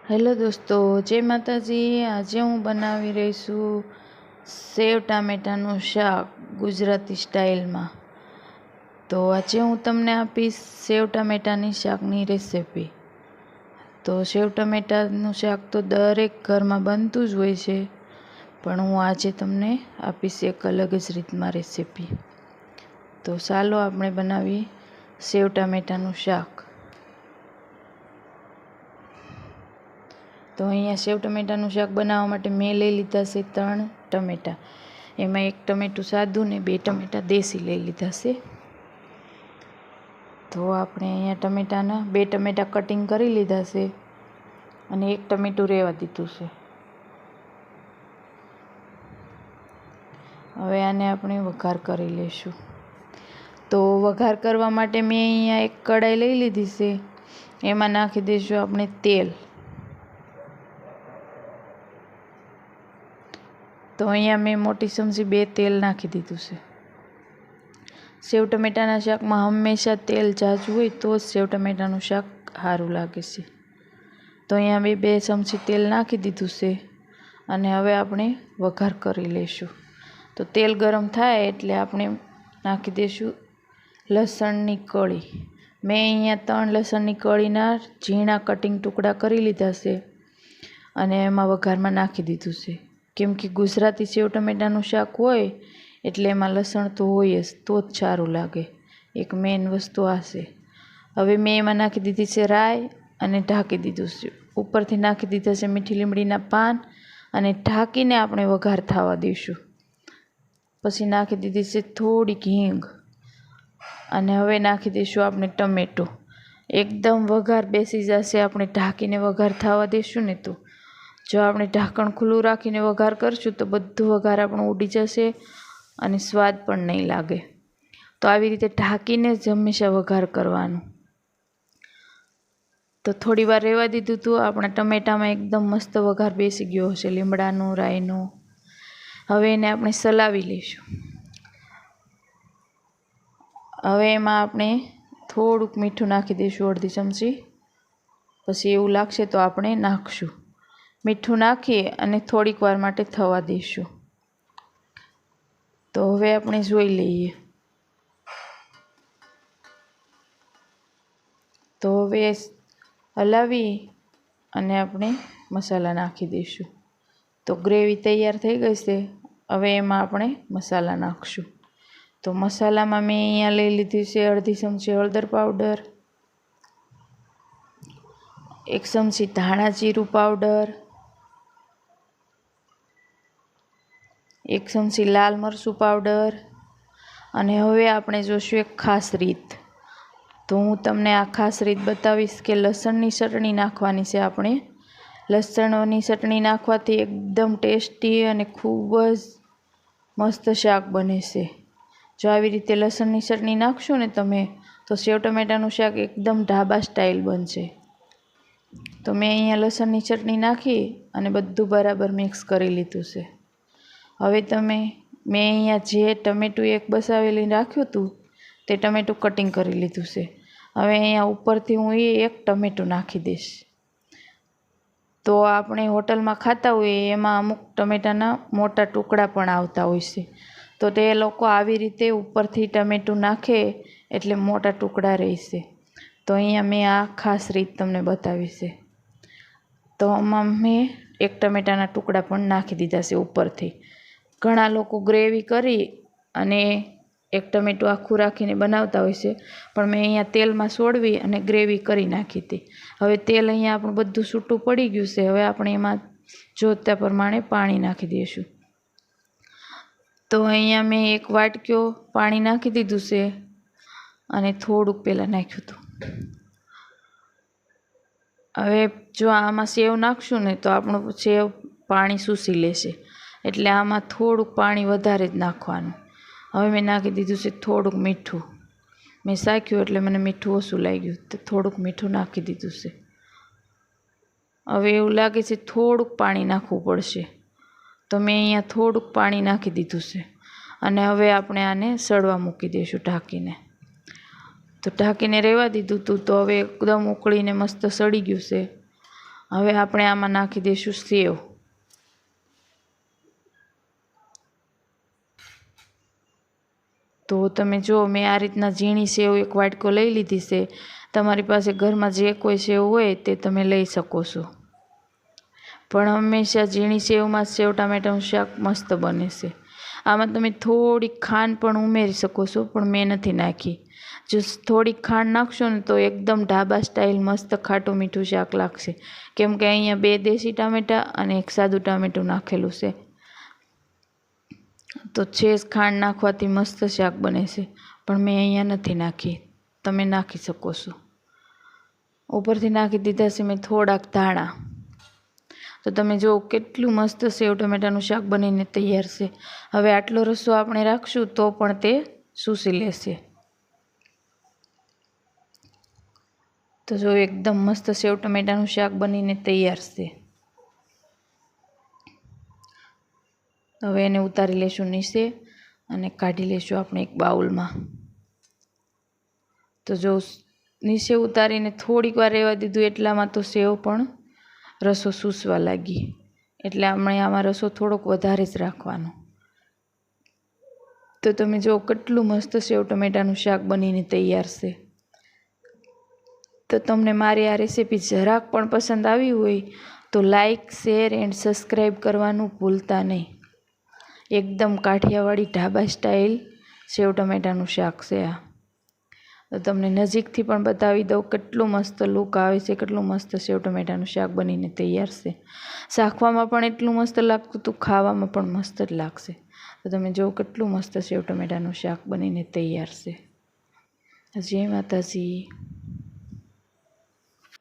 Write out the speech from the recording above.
Hello દોસ્તો, જય માતાજી। આજે હું બનાવી રહી છું સેવ ટામેટાનું શાક ગુજરાતી સ્ટાઇલમાં। તો આજે હું તમને આપીશ સેવ ટામેટાની શાકની રેસિપી। તો સેવ ટામેટાનું શાક તો દરેક ઘરમાં બનતું જ હોય છે, પણ હું આજે તમને આપીશ એક અલગ જ રીતમાં રેસિપી। તો ચાલો આપણે બનાવીએ સેવ ટામેટાનું શાક। તો અહીંયા સેવ ટમેટાનું શાક બનાવવા માટે મેં લઈ લીધા છે 3 ટમેટાં। એમાં 1 ટમેટું સાદું ને 2 ટમેટાં દેશી લઈ લીધા છે। તો આપણે અહીંયા 2 ટમેટાં કટિંગ કરી લીધા છે અને 1 ટમેટું રહેવા દીધું છે। હવે આને આપણે વઘાર કરી લઈશું। તો વઘાર કરવા માટે મેં અહીંયા એક કઢાઈ લઈ લીધી છે। એમાં નાખી દઈશું આપણે તેલ। તો અહીંયા મેં મોટી ચમચી 2 તેલ નાખી દીધું છે। સેવ ટમેટાના શાકમાં હંમેશા તેલ ઝાઝું હોય તો જ સેવ ટમેટાનું શાક સારું લાગે છે। તો અહીંયા મેં 2 ચમચી તેલ નાખી દીધું છે અને હવે આપણે વઘાર કરી લઈશું। તો તેલ ગરમ થાય એટલે આપણે નાખી દઈશું લસણની કળી। મેં અહીંયા 3 લસણની કળીના ઝીણા કટિંગ ટુકડા કરી લીધા છે અને એમાં વઘારમાં નાખી દીધું છે। કેમ કે ગુજરાતી સેવ ટમેટાનું શાક હોય એટલે એમાં લસણ તો હોય જ, તો જ સારું લાગે। એક મેઇન વસ્તુ આ છે। હવે મેં એમાં નાખી દીધી છે રાઈ અને ઢાંકી દીધું છે। ઉપરથી નાખી દીધા છે મીઠી લીમડીના પાન અને ઢાંકીને આપણે વઘાર થવા દઈશું। પછી નાખી દીધી છે થોડીક હિંગ અને હવે નાખી દઈશું આપણે ટમેટું। એકદમ વઘાર બેસી જશે આપણે ઢાંકીને વઘાર થવા દઈશું ને તો। જો આપણે ઢાંકણ ખુલ્લું રાખીને વઘાર કરશું તો બધું વઘાર આપણું ઉડી જશે અને સ્વાદ પણ નહીં લાગે। તો આવી રીતે ઢાંકીને જ હંમેશા વઘાર કરવાનું। તો થોડી વાર રહેવા દીધું હતું। આપણા ટમેટામાં એકદમ મસ્ત વઘાર બેસી ગયો હશે લીમડાનો, રાઈનો। હવે એને આપણે સલાવી લઈશું। હવે એમાં આપણે થોડુંક મીઠું નાખી દઈશું, અડધી ચમચી। પછી એવું લાગશે તો આપણે નાખશું। મીઠું નાખી અને થોડીક વાર માટે થવા દઈશું। તો હવે આપણે જોઈ લઈએ। તો હવે હલાવી અને આપણે મસાલા નાખી દઈશું। તો ગ્રેવી તૈયાર થઈ ગઈ છે। હવે એમાં આપણે મસાલા નાખશું। તો મસાલામાં મેં અહીંયા લઈ લીધી છે અડધી ચમચી હળદર પાવડર, 1 ચમચી ધાણા જીરું પાવડર, 1 ચમચી લાલ મરચું પાવડર અને હવે આપણે જોશું એક ખાસ રીત। તો હું તમને આ ખાસ રીત બતાવીશ કે લસણની ચટણી નાખવાની છે આપણે। લસણની ચટણી નાખવાથી એકદમ ટેસ્ટી અને ખૂબ જ મસ્ત શાક બને છે। જો આવી રીતે લસણની ચટણી નાખશો ને તમે તો સેવ ટમેટાનું શાક એકદમ ઢાબા સ્ટાઇલ બનશે। તો મેં અહીંયા લસણની ચટણી નાખી અને બધું બરાબર મિક્સ કરી લીધું છે। હવે મેં અહીંયા જે ટમેટું એક બસાવેલી રાખ્યું હતું તે ટમેટું કટિંગ કરી લીધું છે। હવે અહીંયા ઉપરથી હું 1 ટમેટું નાખી દઈશ। તો આપણે હોટલમાં ખાતા હોઈએ એમાં અમુક ટમેટાના મોટા ટુકડા પણ આવતા હોય છે। તો તે લોકો આવી રીતે ઉપરથી ટમેટું નાખે એટલે મોટા ટુકડા રહેશે। તો અહીંયા મેં આ ખાસ રીત તમને બતાવી છે। તો આમાં મેં 1 ટમેટાના ટુકડા પણ નાખી દીધા છે ઉપરથી। ઘણા લોકો ગ્રેવી કરી અને 1 ટમેટું આખું રાખીને બનાવતા હોય છે, પણ મેં અહીંયા તેલમાં સોડવી અને ગ્રેવી કરી નાખી હતી। હવે તેલ અહીંયા આપણું બધું છૂટું પડી ગયું છે। હવે આપણે એમાં જોતા પ્રમાણે પાણી નાખી દઈશું। તો અહીંયા મેં 1 વાટક્યો પાણી નાખી દીધું છે અને થોડુંક પહેલાં નાખ્યું હતું। હવે જો આમાં સેવ નાખશું ને તો આપણું સેવ પાણી શોષી લેશે, એટલે આમાં થોડુંક પાણી વધારે જ નાખવાનું। હવે મેં નાખી દીધું છે થોડુંક મીઠું। મેં ચાખ્યું એટલે મને મીઠું ઓછું લાગ્યું તો થોડુંક મીઠું નાખી દીધું છે। હવે એવું લાગે છે થોડુંક પાણી નાખવું પડશે, તો મેં અહીંયા થોડુંક પાણી નાખી દીધું છે અને હવે આપણે આને સળવા મૂકી દઈશું ઢાંકીને। તો ઢાંકીને રહેવા દીધું હતું। તો હવે એકદમ ઉકળીને મસ્ત સળી ગયું છે। હવે આપણે આમાં નાખી દઈશું સેવ. તો તમે જો મેં આ રીતના ઝીણી સેવ એક વાટકો લઈ લીધી છે. તમારી પાસે ઘરમાં જે કોઈ સેવ હોય તે તમે લઈ શકો છો. પણ હંમેશા ઝીણી સેવમાં સેવ ટામેટાનું શાક મસ્ત બને છે. આમાં તમે થોડીક ખાંડ પણ ઉમેરી શકો છો, પણ મેં નથી નાખી. જો થોડીક ખાંડ નાખશો ને તો એકદમ ઢાબા સ્ટાઇલ મસ્ત ખાટું મીઠું શાક લાગશે. કેમ કે અહીંયા 2 દેશી ટામેટાં અને 1 સાદું ટામેટું નાખેલું છે. તો છેસ ખાંડ નાખવાથી મસ્ત શાક બને છે, પણ મેં અહીંયા નથી નાખી. તમે નાખી શકો છો. ઉપરથી નાખી દીધા છે મેં થોડાક ધાણા. તો તમે જો કેટલું મસ્ત સેવ ટમેટાનું શાક બનીને તૈયાર છે. હવે આટલો રસો આપણે રાખશું તો પણ તે સૂસી લેશે. તો જો એકદમ મસ્ત સેવ ટમેટાનું શાક બનીને તૈયાર છે. હવે એને ઉતારી લેશું નીચે અને કાઢી લેશું આપણે એક બાઉલમાં. તો જો નીચે ઉતારીને થોડીક વાર રહેવા દીધું એટલામાં તો સેવ પણ રસો સૂસવા લાગી. એટલે આપણે આમાં રસો થોડોક વધારે જ રાખવાનો. તો તમે જો કેટલું મસ્ત સેવ ટમેટાનું શાક બનીને તૈયાર છે. તો તમને મારી આ રેસીપી જરાક પણ પસંદ આવી હોય તો લાઈક, શેર એન્ડ સબસ્ક્રાઈબ કરવાનું ભૂલતા નહીં. એકદમ કાઠિયાવાડી ઢાબા સ્ટાઇલ સેવ ટમેટાનું શાક છે આ. તો તમને નજીકથી પણ બતાવી દઉં કેટલું મસ્ત લુક આવે છે, કેટલું મસ્ત સેવ ટમેટાનું શાક બનીને તૈયાર છે. શાખવામાં પણ એટલું મસ્ત લાગતું હતું, ખાવામાં પણ મસ્ત જ લાગશે. તો તમે જો કેટલું મસ્ત સેવ ટમેટાનું શાક બનીને તૈયાર છે. જય માતાજી.